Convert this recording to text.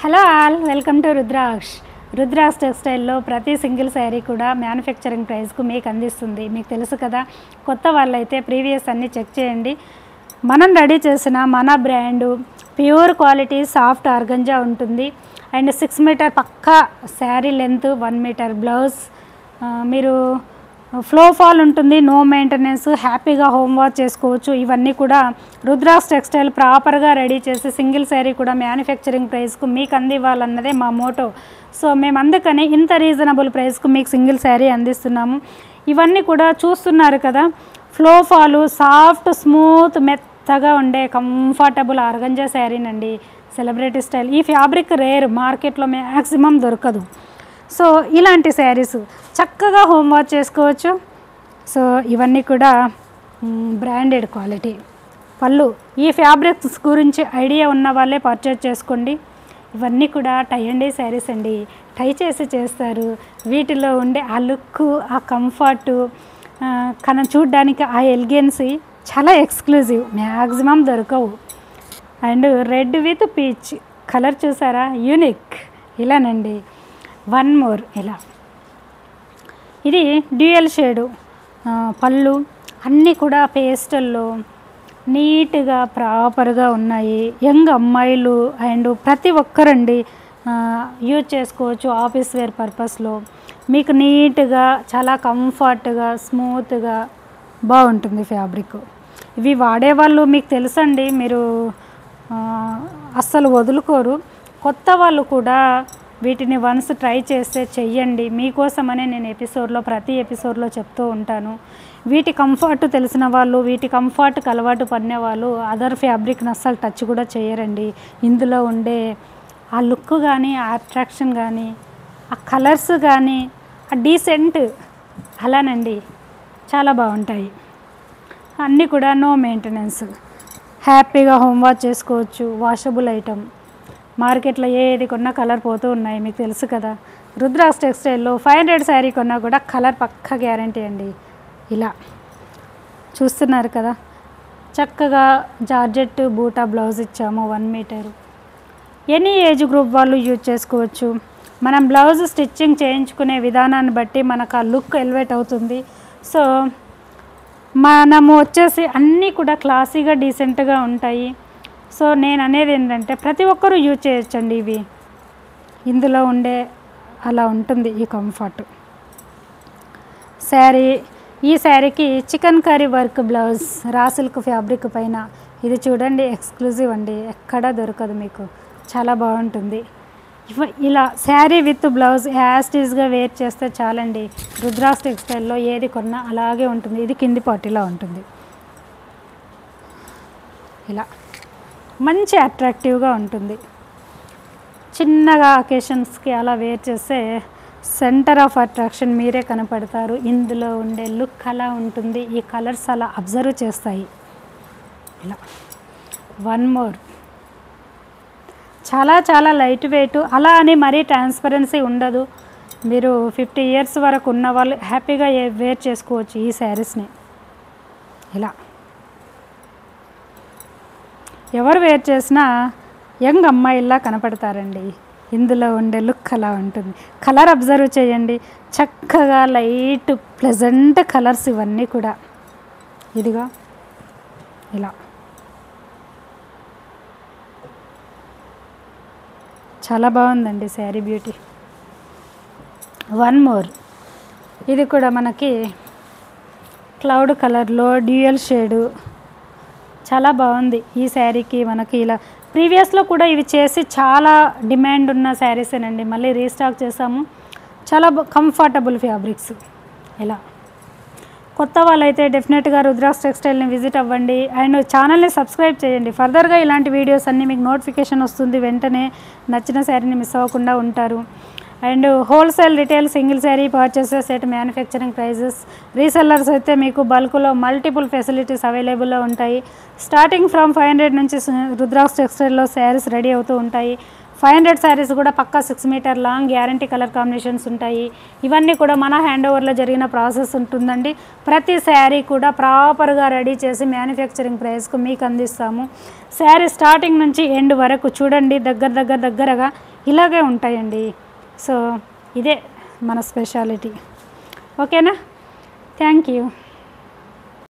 Hello all, welcome to రుద్రాక్ష టెక్స్టైల్లో ప్రతి single sari కూడా manufacturing ప్రైస్కు మీకు అందిస్తుంది. మీకు తెలుసు కదా, కొత్త వాళ్ళైతే ప్రీవియస్ అన్నీ చెక్ చేయండి. మనం రెడీ చేసిన మన brand pure quality soft organza ఉంటుంది. అండ్ 6 మీటర్ పక్కా శారీ లెంత్, 1 మీటర్ బ్లౌజ్, మీరు ఫ్లో ఫాల్ ఉంటుంది, నో మెయింటెనెన్స్, హ్యాపీగా హోమ్ వాష్ చేసుకోవచ్చు. ఇవన్నీ కూడా రుద్రాక్ష టెక్స్టైల్ ప్రాపర్గా రెడీ చేసి సింగిల్ శారీ కూడా మ్యానుఫ్యాక్చరింగ్ ప్రైస్కు మీకు అందివ్వాలన్నదే మా మోటో. సో మేము అందుకని ఇంత రీజనబుల్ ప్రైస్కు మీకు సింగిల్ శారీ అందిస్తున్నాము. ఇవన్నీ కూడా చూస్తున్నారు కదా, ఫ్లో ఫాలు సాఫ్ట్ స్మూత్ మెత్తగా ఉండే కంఫర్టబుల్ ఆర్గంజా శారీనండి, సెలబ్రిటీ స్టైల్. ఈ ఫ్యాబ్రిక్ రేర్, మార్కెట్లో మ్యాక్సిమం దొరకదు. సో ఇలాంటి శారీస్ చక్కగా హోమ్ వాష్ చేసుకోవచ్చు. సో ఇవన్నీ కూడా బ్రాండెడ్ క్వాలిటీ పళ్ళు. ఈ ఫ్యాబ్రిక్స్ గురించి ఐడియా ఉన్న వాళ్ళే పర్చేజ్ చేసుకోండి. ఇవన్నీ కూడా టై అండ్ డై శారీస్ అండి, టై చేసి చేస్తారు. వీటిలో ఉండే ఆ లుక్, ఆ కంఫర్టు, చూడడానికి ఆ ఎలిగెన్సీ చాలా ఎక్స్క్లూజివ్, మ్యాక్సిమం దొరకవు. And red with peach colour చూసారా, యూనిక్. ఇలానండి, వన్ మోర్ ఇలా. ఇది డ్యూయల్ షేడు పళ్ళు, అన్నీ కూడా పేస్టల్లో నీట్గా ప్రాపర్గా ఉన్నాయి. యంగ్ అమ్మాయిలు అండ్ ప్రతి ఒక్కరండి యూజ్ చేసుకోవచ్చు ఆఫీస్ వేర్ పర్పస్లో. మీకు నీట్గా చాలా కంఫర్ట్గా స్మూత్గా బాగుంటుంది ఫ్యాబ్రిక్. ఇవి వాడేవాళ్ళు మీకు తెలుసండి, మీరు అస్సలు వదులుకోరు. కొత్త వాళ్ళు కూడా వీటిని వన్స్ ట్రై చేస్తే చెయ్యండి. మీకోసమనే నేను ప్రతి ఎపిసోడ్లో చెప్తూ ఉంటాను. వీటి కంఫర్ట్ తెలిసిన వాళ్ళు, వీటి కంఫర్ట్కి అలవాటు పడిన వాళ్ళు అదర్ ఫ్యాబ్రిక్ని అస్సలు టచ్ కూడా చేయరండి. ఇందులో ఉండే ఆ లుక్ కానీ, ఆ అట్రాక్షన్ కానీ, ఆ కలర్స్ కానీ, ఆ డీసెంట్ అలానండి, చాలా బాగుంటాయి. అన్నీ కూడా నో మెయింటెనెన్స్, హ్యాపీగా హోమ్ వాష్ చేసుకోవచ్చు. Washable item. మార్కెట్లో ఏది కొన్నా కలర్ పోతూ ఉన్నాయి, మీకు తెలుసు కదా. రుద్రాక్ష టెక్స్టైల్లో 500 శారీ కొన్నా కూడా కలర్ పక్కా గ్యారంటీ అండి. ఇలా చూస్తున్నారు కదా, చక్కగా జార్జెట్ బూటా బ్లౌజ్ ఇచ్చాము, 1 మీటరు. ఎనీ ఏజ్ గ్రూప్ వాళ్ళు యూజ్ చేసుకోవచ్చు. మనం బ్లౌజ్ స్టిచ్చింగ్ చేయించుకునే విధానాన్ని బట్టి మనకు ఆ లుక్ ఎలివేట్ అవుతుంది. సో మనము వచ్చేసి అన్నీ కూడా క్లాసీగా డీసెంట్గా ఉంటాయి. సో నేను అనేది ఏంటంటే ప్రతి ఒక్కరూ యూజ్ చేయొచ్చండి. ఇవి ఇందులో ఉండే అలా ఉంటుంది ఈ కంఫర్ట్. శారీ, ఈ శారీకి chicken curry work blouse, raw silk fabric పైన. ఇది చూడండి, ఎక్స్క్లూజివ్ అండి, ఎక్కడా దొరకదు మీకు, చాలా బాగుంటుంది. ఇలా శారీ విత్ బ్లౌజ్ యాస్టీస్గా వేర్ చేస్తే చాలండి. రుద్రాక్ష టెక్స్టైల్లో ఏది కొన్నా అలాగే ఉంటుంది. ఇది కింది పార్టీలా ఉంటుంది. ఇలా మంచి అట్రాక్టివ్గా ఉంటుంది. చిన్నగా అకేషన్స్కి అలా వేర్ చేస్తే సెంటర్ ఆఫ్ అట్రాక్షన్ మీరే కనపడతారు. ఇందులో ఉండే లుక్ అలా ఉంటుంది, ఈ కలర్స్ అలా అబ్జర్వ్ చేస్తాయి. ఇలా వన్ మోర్, చాలా చాలా లైట్ వెయిట్, అలా అని మరీ ట్రాన్స్పరెన్సీ ఉండదు. మీరు 50 ఇయర్స్ వరకు ఉన్న వాళ్ళు హ్యాపీగా వేర్ చేసుకోవచ్చు ఈ శారీస్ని. ఇలా ఎవరు వేర్ చేసినా యంగ్ అమ్మాయిల్లా కనపడతారండి. ఇందులో ఉండే లుక్ అలా ఉంటుంది. కలర్ అబ్జర్వ్ చేయండి, చక్కగా లైట్ ప్లెజెంట్ కలర్స్ ఇవన్నీ కూడా. ఇదిగా ఇలా చాలా బాగుందండి శారీ బ్యూటీ. వన్ మోర్, ఇది కూడా మనకి క్లౌడ్ కలర్లో డ్యూయల్ షేడు, చాలా బాగుంది. ఈ శారీకి మనకి ఇలా ప్రీవియస్లో కూడా ఇవి చేసి చాలా డిమాండ్ ఉన్న శారీసేనండి, మళ్ళీ రీస్టాక్ చేసాము. చాలా కంఫర్టబుల్ ఫ్యాబ్రిక్స్. ఇలా కొత్త వాళ్ళైతే డెఫినెట్గా రుద్రాక్ష టెక్స్టైల్ని విజిట్ అవ్వండి అండ్ ఛానల్ని సబ్స్క్రైబ్ చేయండి. ఫర్దర్గా ఇలాంటి వీడియోస్ అన్నీ మీకు నోటిఫికేషన్ వస్తుంది, వెంటనే నచ్చిన శారీని మిస్ అవ్వకుండా ఉంటారు. And wholesale, retail, single sari purchases at manufacturing prices. Resellers అయితే మీకు బల్క్లో మల్టిపుల్ ఫెసిలిటీస్ అవైలబుల్లో ఉంటాయి. స్టార్టింగ్ ఫ్రమ్ 500 నుంచి రుద్రాక్ష టెక్స్టైల్లో శారీస్ రెడీ అవుతూ ఉంటాయి. 500 శారీస్ కూడా పక్కా 6 metre long guarantee colour combinations ఉంటాయి. ఇవన్నీ కూడా మన హ్యాండ్ ఓవర్లో జరిగిన ప్రాసెస్ ఉంటుందండి. ప్రతి శారీ కూడా ప్రాపర్గా రెడీ చేసి మ్యానుఫ్యాక్చరింగ్ ప్రైస్కు మీకు అందిస్తాము. శారీ స్టార్టింగ్ నుంచి ఎండ్ వరకు చూడండి, దగ్గరగా ఇలాగే ఉంటాయండి. సో ఇదే మన స్పెషాలిటీ. ఓకేనా? Thank you.